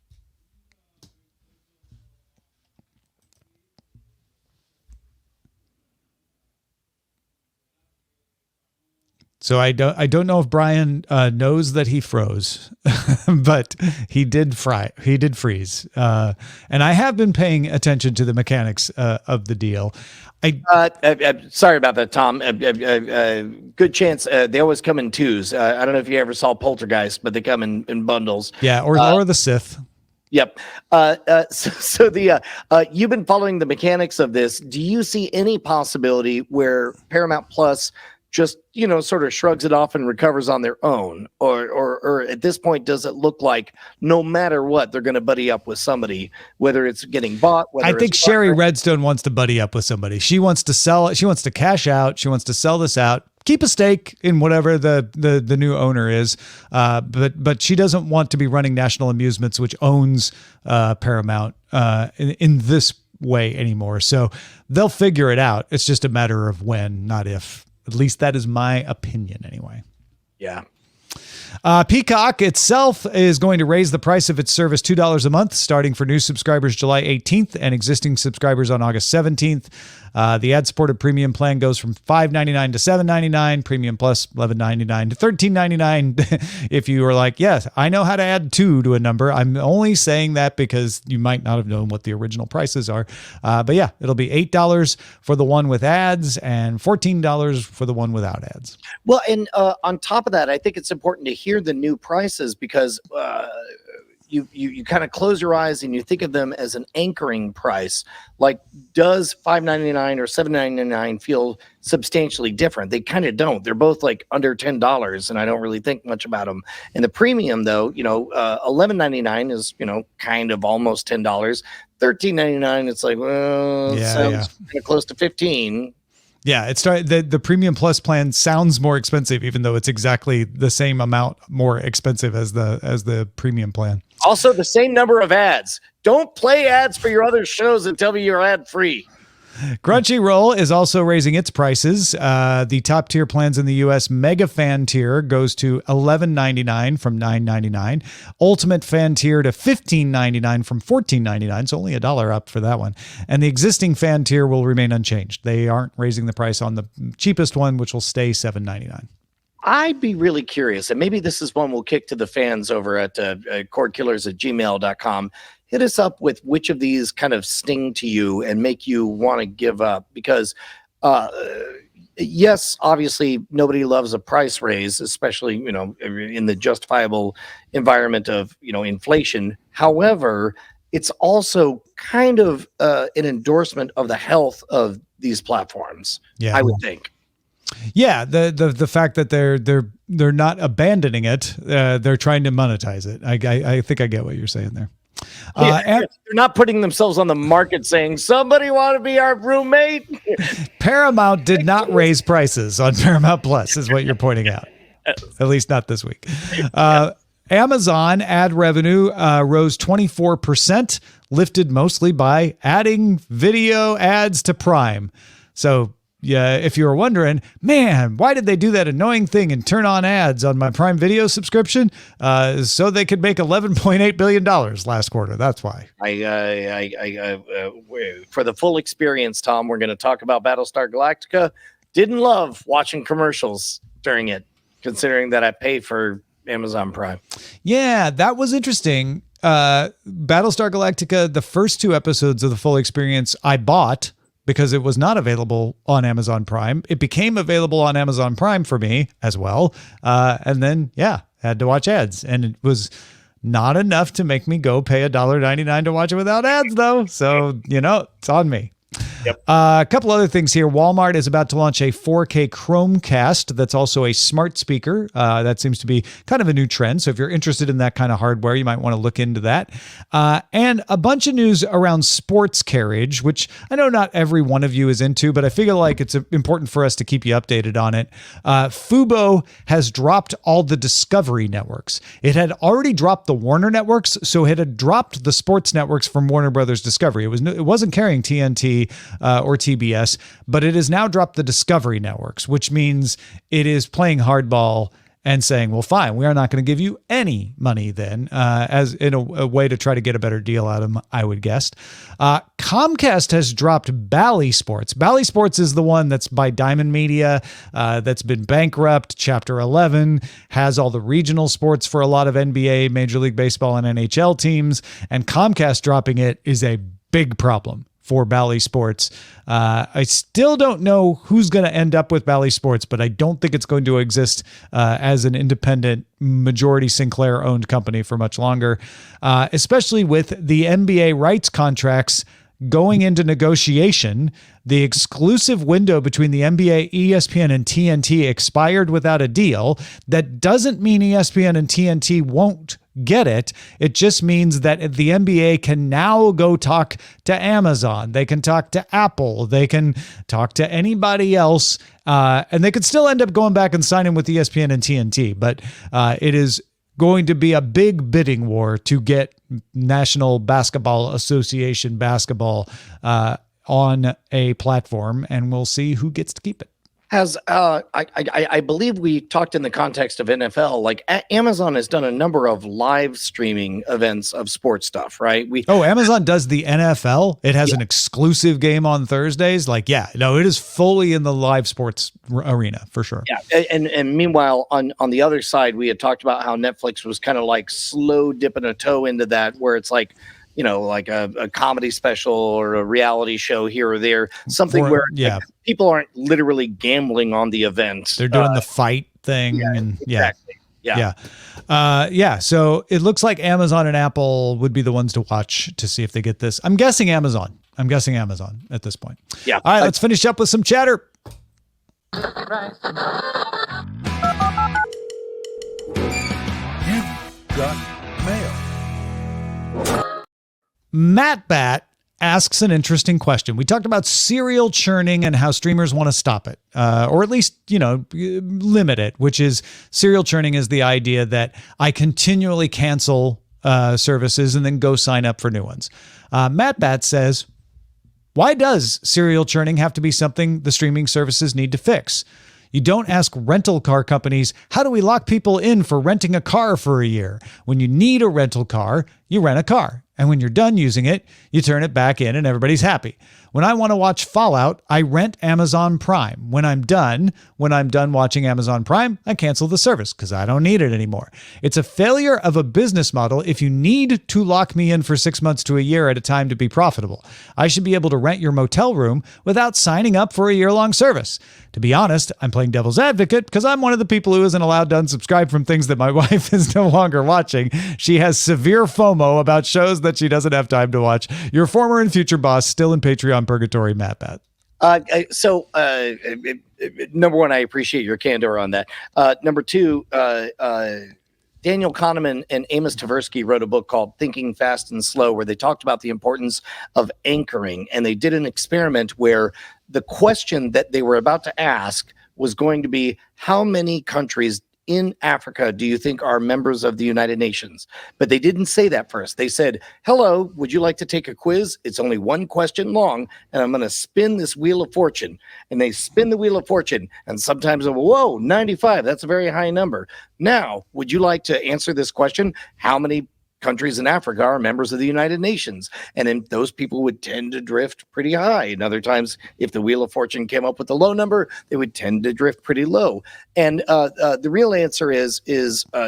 So I don't know if Brian knows that he froze, but he did freeze. And I have been paying attention to the mechanics of the deal. Sorry about that, Tom. Good chance. They always come in twos. I don't know if you ever saw Poltergeist, but they come in bundles. Yeah, or the Sith. Yep. So you've been following the mechanics of this. Do you see any possibility where Paramount Plus just, sort of shrugs it off and recovers on their own? Or at this point, does it look like no matter what, they're going to buddy up with somebody, whether it's getting bought? I think Sherry Redstone wants to buddy up with somebody. She wants to sell it. She wants to cash out. She wants to sell this out, keep a stake in whatever the new owner is. But she doesn't want to be running National Amusements, which owns Paramount in this way anymore. So they'll figure it out. It's just a matter of when, not if. At least that is my opinion anyway. Yeah. Peacock itself is going to raise the price of its service $2 a month, starting for new subscribers July 18th and existing subscribers on August 17th. The ad-supported premium plan goes from $5.99 to $7.99, premium plus $11.99 to $13.99. If you were like, yes, I know how to add 2 to a number. I'm only saying that because you might not have known what the original prices are. But yeah, it'll be $8 for the one with ads and $14 for the one without ads. Well, and on top of that, I think it's important to hear the new prices because you kind of close your eyes and you think of them as an anchoring price. Like, does $5.99 or $7.99 feel substantially different? They kind of don't. They're both like under $10, and I don't really think much about them. And the premium, though, $11.99 is kind of almost $10. $13.99, it's like, well, sounds kind of close to 15. Yeah, the Premium Plus plan sounds more expensive, even though it's exactly the same amount more expensive as the Premium plan. Also, the same number of ads. Don't play ads for your other shows and tell me you're ad free. Crunchyroll is also raising its prices. The top tier plans in the U.S. Mega Fan tier goes to $11.99 from $9.99. Ultimate Fan tier to $15.99 from $14.99. So only $1 up for that one. And the existing Fan tier will remain unchanged. They aren't raising the price on the cheapest one, which will stay $7.99. I'd be really curious, and maybe this is one we'll kick to the fans over at cordkillers@gmail.com. Hit us up with which of these kind of sting to you and make you want to give up, because yes, obviously nobody loves a price raise, especially in the justifiable environment of inflation. However, it's also kind of an endorsement of the health of these platforms. I would think. Yeah, the fact that they're not abandoning it, they're trying to monetize it. I think I get what you're saying there. They're not putting themselves on the market saying, somebody want to be our roommate. Paramount did not raise prices on Paramount Plus, is what you're pointing out. At least not this week. Amazon ad revenue rose 24%, lifted mostly by adding video ads to Prime. So yeah, if you were wondering, man, why did they do that annoying thing and turn on ads on my Prime Video subscription? So they could make $11.8 billion last quarter. That's why. For the full experience, Tom, we're going to talk about Battlestar Galactica. Didn't love watching commercials during it, considering that I pay for Amazon Prime. Yeah, that was interesting. Battlestar Galactica, the first 2 episodes of the full experience I bought, because it was not available on Amazon Prime. It became available on Amazon Prime for me as well. And then, had to watch ads. And it was not enough to make me go pay $1.99 to watch it without ads, though. So, it's on me. Yep. A couple other things here. Walmart is about to launch a 4K Chromecast that's also a smart speaker. That seems to be kind of a new trend. So if you're interested in that kind of hardware, you might want to look into that. And a bunch of news around sports carriage, which I know not every one of you is into, but I feel like it's important for us to keep you updated on it. Fubo has dropped all the Discovery networks. It had already dropped the Warner networks, so it had dropped the sports networks from Warner Brothers Discovery. It wasn't carrying TNT or TBS, but it has now dropped the Discovery networks, which means it is playing hardball and saying, well, fine, we are not going to give you any money then, as in a way to try to get a better deal out of them, I would guess. Comcast has dropped Bally Sports. Bally Sports is the one that's by Diamond Media, that's been bankrupt, Chapter 11, has all the regional sports for a lot of NBA, Major League Baseball, and NHL teams, and Comcast dropping it is a big problem for Bally Sports. I still don't know who's going to end up with Bally Sports, but I don't think it's going to exist as an independent, majority Sinclair-owned company for much longer, especially with the NBA rights contracts going into negotiation. The exclusive window between the NBA, ESPN, and TNT expired without a deal. That doesn't mean ESPN and TNT won't get it. It just means that the NBA can now go talk to Amazon. They can talk to Apple. They can talk to anybody else. And they could still end up going back and signing with ESPN and TNT. But it is going to be a big bidding war to get National Basketball Association basketball on a platform, and we'll see who gets to keep it. Has I believe we talked in the context of NFL, like Amazon has done a number of live streaming events of sports stuff, right? Amazon does the NFL. It has an exclusive game on Thursdays. It is fully in the live sports arena for sure. Yeah, and meanwhile, on the other side, we had talked about how Netflix was kind of like slow dipping a toe into that, where it's like, like a comedy special or a reality show here or there, something where people aren't literally gambling on the event. They're doing the fight thing. Exactly. Yeah. Yeah. So it looks like Amazon and Apple would be the ones to watch to see if they get this. I'm guessing Amazon at this point. Yeah. All right, let's finish up with some chatter. Matt Bat asks an interesting question. We talked about serial churning and how streamers want to stop it, or at least, limit it, which is serial churning is the idea that I continually cancel services and then go sign up for new ones. Matt Bat says, why does serial churning have to be something the streaming services need to fix? You don't ask rental car companies, how do we lock people in for renting a car for a year? When you need a rental car, you rent a car. And when you're done using it, you turn it back in and everybody's happy. When I want to watch Fallout, I rent Amazon Prime. When I'm done watching Amazon Prime, I cancel the service because I don't need it anymore. It's a failure of a business model if you need to lock me in for 6 months to a year at a time to be profitable. I should be able to rent your motel room without signing up for a year-long service. To be honest, I'm playing devil's advocate because I'm one of the people who isn't allowed to unsubscribe from things that my wife is no longer watching. She has severe FOMO about shows that she doesn't have time to watch. Your former and future boss, still in Patreon purgatory, Matt Bat. Number one, I appreciate your candor on that. Number two, Daniel Kahneman and Amos Tversky wrote a book called Thinking Fast and Slow, where they talked about the importance of anchoring. And they did an experiment where the question that they were about to ask was going to be, how many countries in Africa do you think are members of the United Nations? But they didn't say that first. They said, hello, would you like to take a quiz? It's only one question long, and I'm going to spin this wheel of fortune. And they spin the wheel of fortune, and sometimes, whoa, 95, that's a very high number. Now, would you like to answer this question? How many countries in Africa are members of the United Nations? And then those people would tend to drift pretty high. And other times, if the Wheel of Fortune came up with a low number, they would tend to drift pretty low. And the real answer is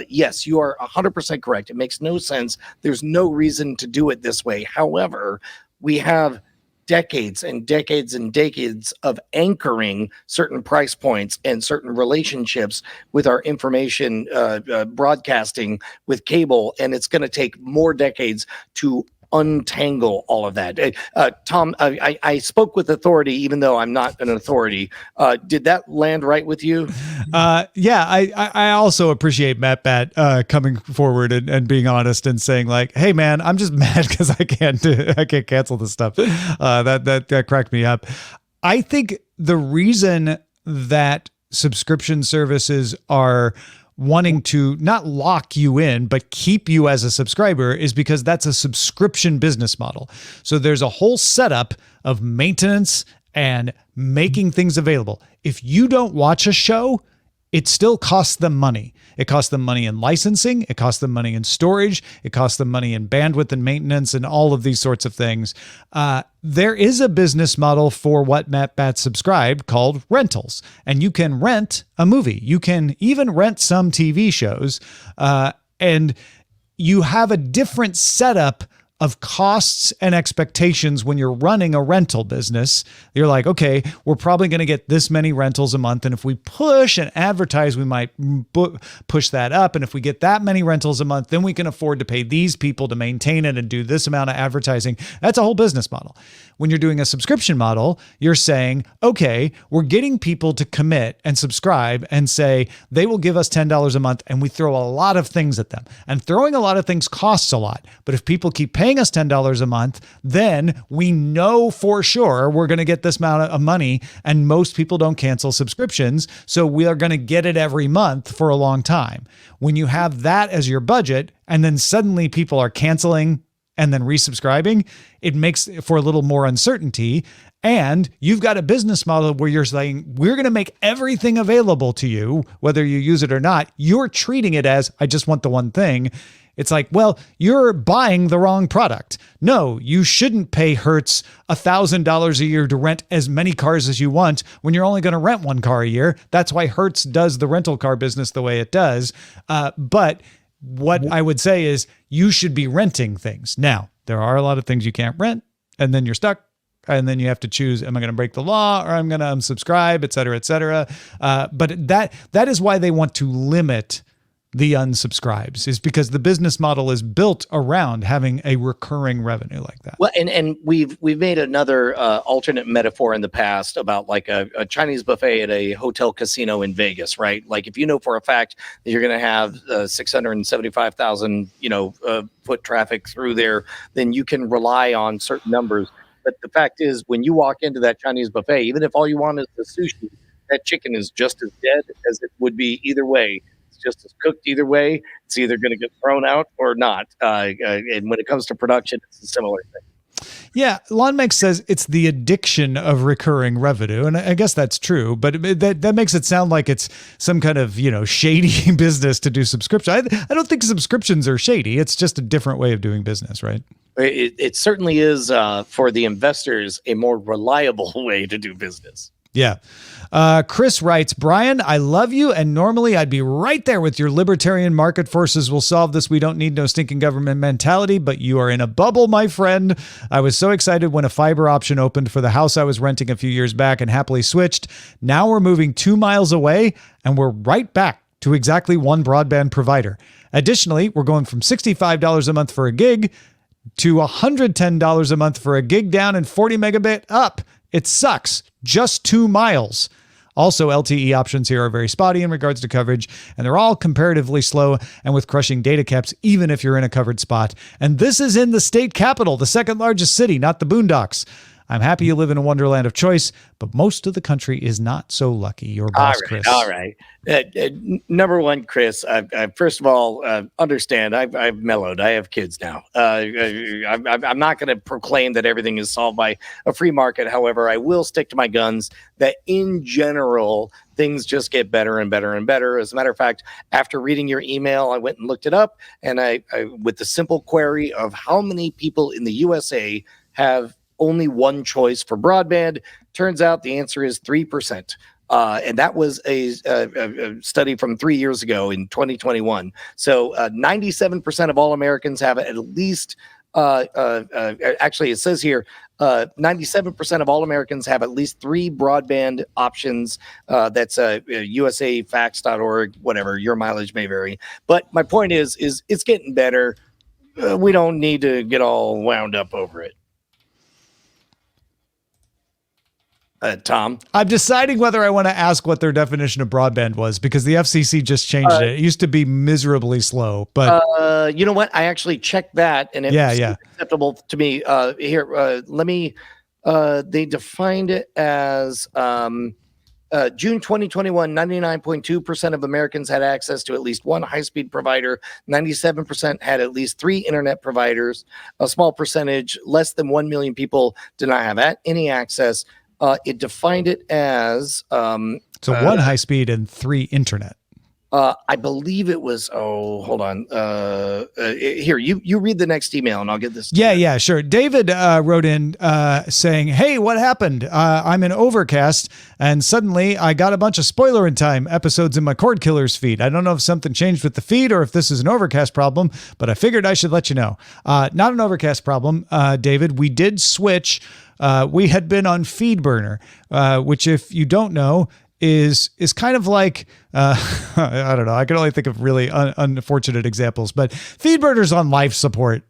yes, you are 100% correct. It makes no sense. There's no reason to do it this way. However, we have decades and decades and decades of anchoring certain price points and certain relationships with our information broadcasting with cable, and it's going to take more decades to untangle all of that. Tom, I spoke with authority, even though I'm not an authority. Did that land right with you? Yeah, I also appreciate Matt Bat coming forward and being honest and saying like, hey man, I'm just mad because I can't cancel this stuff. That cracked me up. I think the reason that subscription services are wanting to not lock you in, but keep you as a subscriber is because that's a subscription business model. So there's a whole setup of maintenance and making things available. If you don't watch a show, it still costs them money. It costs them money in licensing. It costs them money in storage. It costs them money in bandwidth and maintenance and all of these sorts of things. There is a business model for what Matt Bat subscribed called rentals. And you can rent a movie. You can even rent some TV shows. And you have a different setup of costs and expectations when you're running a rental business. You're like, okay, we're probably going to get this many rentals a month. And if we push and advertise, we might push that up. And if we get that many rentals a month, then we can afford to pay these people to maintain it and do this amount of advertising. That's a whole business model. When you're doing a subscription model, you're saying, okay, we're getting people to commit and subscribe and say they will give us $10 a month, and we throw a lot of things at them. And throwing a lot of things costs a lot. But if people keep paying us $10 a month, then we know for sure we're going to get this amount of money, and most people don't cancel subscriptions. So we are going to get it every month for a long time. When you have that as your budget, and then suddenly people are canceling and then resubscribing, it makes for a little more uncertainty. And you've got a business model where you're saying, we're going to make everything available to you, whether you use it or not. You're treating it as, I just want the one thing. It's like, well, you're buying the wrong product. No, you shouldn't pay Hertz $1,000 a year to rent as many cars as you want when you're only going to rent one car a year. That's why Hertz does the rental car business the way it does. But what I would say is you should be renting things. Now, there are a lot of things you can't rent, and then you're stuck. And then you have to choose, am I going to break the law or I'm going to unsubscribe, et cetera, et cetera. But that is why they want to limit the unsubscribes, is because the business model is built around having a recurring revenue like that. Well, and we've made another alternate metaphor in the past about like a Chinese buffet at a hotel casino in Vegas, right? Like if you know for a fact that you're going to have 675,000, foot traffic through there, then you can rely on certain numbers. But the fact is, when you walk into that Chinese buffet, even if all you want is the sushi, that chicken is just as dead as it would be either way. Just as cooked either way. It's either going to get thrown out or not. And when it comes to production, it's a similar thing. Yeah, Lonmex says it's the addiction of recurring revenue, and I guess that's true. But that makes it sound like it's some kind of shady business to do subscription. I don't think subscriptions are shady. It's just a different way of doing business, right? It certainly is for the investors a more reliable way to do business. Yeah. Chris writes, Brian, I love you, and normally I'd be right there with your libertarian market forces will solve this. We don't need no stinking government mentality, but you are in a bubble, my friend. I was so excited when a fiber option opened for the house I was renting a few years back and happily switched. Now we're moving 2 miles away, and we're right back to exactly one broadband provider. Additionally, we're going from $65 a month for a gig to $110 a month for a gig down and 40 megabit up. It sucks. Just 2 miles. Also, LTE options here are very spotty in regards to coverage, and they're all comparatively slow and with crushing data caps, even if you're in a covered spot. And this is in the state capital, the second largest city, not the boondocks. I'm happy you live in a wonderland of choice, but most of the country is not so lucky. Your boss, Chris. All right. Number one, Chris, I first of all, understand I've mellowed. I have kids now. I'm not going to proclaim that everything is solved by a free market. However, I will stick to my guns that in general, things just get better and better and better. As a matter of fact, after reading your email, I went and looked it up, and I with the simple query of how many people in the USA have only one choice for broadband, turns out the answer is 3%. And that was a study from 3 years ago in 2021. So 97% of all Americans have at least, actually it says here, 97% of all Americans have at least 3 broadband options. That's usafacts.org, whatever, your mileage may vary. But my point is it's getting better. We don't need to get all wound up over it. Tom? I'm deciding whether I want to ask what their definition of broadband was, because the FCC just changed it. It used to be miserably slow, but you know what? I actually checked that, and it was acceptable to me. Here, let me. They defined it as June 2021. 99.2% of Americans had access to at least one high-speed provider. 97% had at least 3 internet providers. A small percentage, less than 1 million people, did not have any access. It defined it as so 1 high speed and 3 internet. I believe it was. Oh, hold on. Here, you read the next email, and I'll get this. Yeah, sure. David wrote in saying, "Hey, what happened? I'm in Overcast, and suddenly I got a bunch of spoiler in time episodes in my Cordkillers feed. I don't know if something changed with the feed or if this is an Overcast problem, but I figured I should let you know. Not an Overcast problem, David. We did switch." We had been on FeedBurner, which, if you don't know, is kind of like, I don't know, I can only think of really unfortunate examples, but FeedBurner's on life support.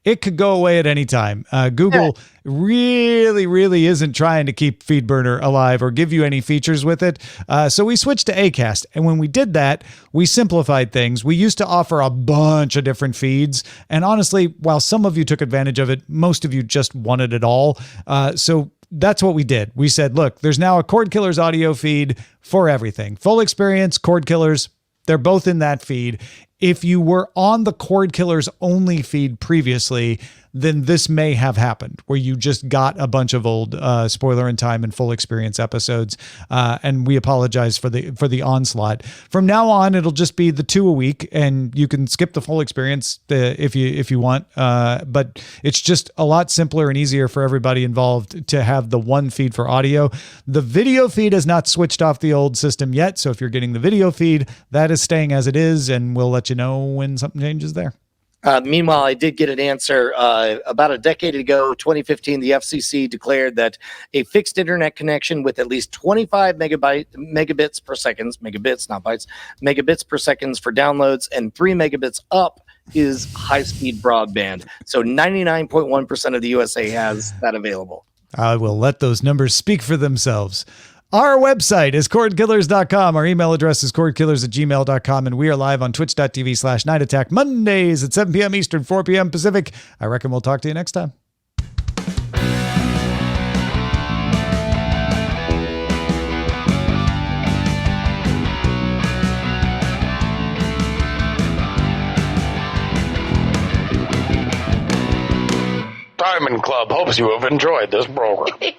It could go away at any time. Google really isn't trying to keep FeedBurner alive or give you any features with it. So we switched to Acast. And when we did that, we simplified things. We used to offer a bunch of different feeds. And honestly, while some of you took advantage of it, most of you just wanted it all. So that's what we did. We said, look, there's now a Cordkillers audio feed for everything. Full experience, Cordkillers, they're both in that feed. If you were on the Cordkillers only feed previously, then this may have happened, where you just got a bunch of old spoiler in time and full experience episodes. And we apologize for the onslaught. From now on, it'll just be the 2 a week, and you can skip the full experience if you want. But it's just a lot simpler and easier for everybody involved to have the one feed for audio. The video feed has not switched off the old system yet. So if you're getting the video feed, that is staying as it is, and we'll let you know when something changes there. Meanwhile, I did get an answer about a decade ago, 2015. The FCC declared that a fixed internet connection with at least 25 megabits per second, megabits, not bytes, megabits per second for downloads, and 3 megabits up is high-speed broadband. So 99.1% of the USA has that available. I will let those numbers speak for themselves. Our website is cordkillers.com. Our email address is cordkillers@gmail.com. And we are live on twitch.tv/Night Attack Mondays at 7 p.m. Eastern, 4 p.m. Pacific. I reckon we'll talk to you next time. Diamond Club hopes you have enjoyed this program.